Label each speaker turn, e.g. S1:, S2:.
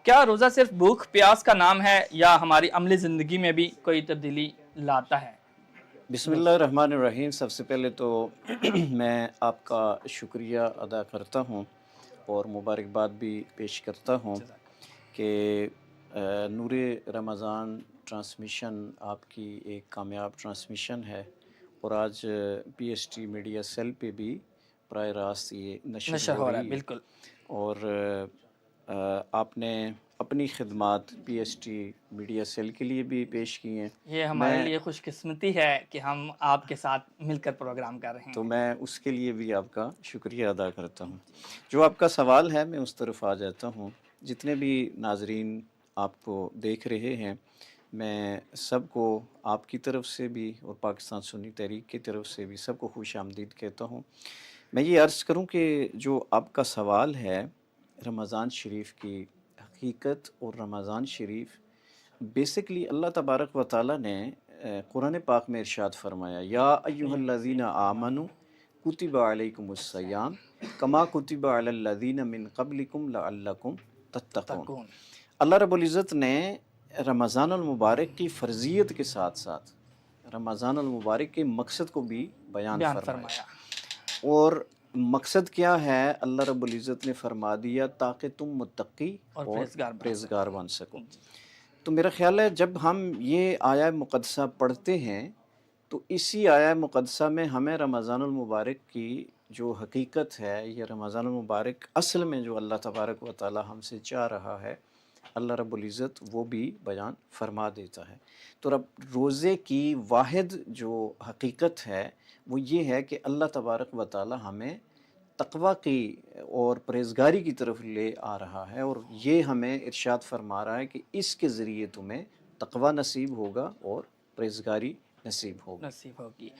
S1: کیا روزہ صرف بھوک پیاس کا نام ہے یا ہماری عملی زندگی میں بھی کوئی تبدیلی لاتا ہے؟
S2: بسم اللہ الرحمن الرحیم۔ سب سے پہلے تو میں آپ کا شکریہ ادا کرتا ہوں اور مبارکباد بھی پیش کرتا ہوں کہ نور رمضان ٹرانسمیشن آپ کی ایک کامیاب ٹرانسمیشن ہے، اور آج P S T media cell پہ بھی براہ راست یہ نشر
S1: نشر
S2: ہو
S1: ہو رہا ہے،
S2: رہی ہے،
S1: بالکل
S2: اور آپ نے اپنی خدمات P S T media cell کے لیے بھی پیش کی ہیں۔
S1: یہ ہمارے
S2: میں
S1: لیے خوش قسمتی ہے کہ ہم آپ کے ساتھ مل کر پروگرام کر رہے
S2: تو
S1: ہیں۔
S2: میں اس کے لیے بھی آپ کا شکریہ ادا کرتا ہوں۔ جو آپ کا سوال ہے میں اس طرف آ جاتا ہوں۔ جتنے بھی ناظرین آپ کو دیکھ رہے ہیں، میں سب کو آپ کی طرف سے بھی اور پاکستان سنی تحریک کی طرف سے بھی سب کو خوش آمدید کہتا ہوں۔ میں یہ عرض کروں کہ جو آپ کا سوال ہے رمضان شریف کی حقیقت، اور رمضان شریف بیسکلی اللہ تبارک و تعالیٰ نے قرآن پاک میں ارشاد فرمایا، یا ایہا الذین آمنوا کتب علیکم الصیام کما کتب علی الذین من قبلکم لعلکم تتقون۔
S1: تکون
S2: اللہ رب العزت نے رمضان المبارک کی فرضیت کے ساتھ ساتھ رمضان المبارک کے مقصد کو بھی بیان
S1: بیان
S2: فرمایا،
S1: فرمایا۔
S2: اور مقصد کیا ہے اللہ رب العزت نے فرما دیا تاکہ تم متقی
S1: اور
S2: اور
S1: پرہیزگار بن
S2: پرہیزگار
S1: سکیں۔
S2: بن سکو۔
S1: جی۔
S2: تو میرا خیال ہے جب ہم یہ آیہ مقدسہ پڑھتے ہیں تو اسی آیہ مقدسہ میں ہمیں رمضان المبارک کی جو حقیقت ہے، یہ رمضان المبارک اصل میں جو اللہ تبارک و تعالی ہم سے چاہ رہا ہے، اللہ رب العزت وہ بھی بیان فرما دیتا ہے۔ تو رب روزے کی واحد جو حقیقت ہے وہ یہ ہے کہ اللہ تبارک و تعالی ہمیں تقوی کی اور پرہیزگاری کی طرف لے آ رہا ہے، اور یہ ہمیں ارشاد فرما رہا ہے کہ اس کے ذریعے تمہیں تقوی نصیب ہوگا اور پرہیزگاری نصیب ہوگی۔
S1: نصیب ہوگی۔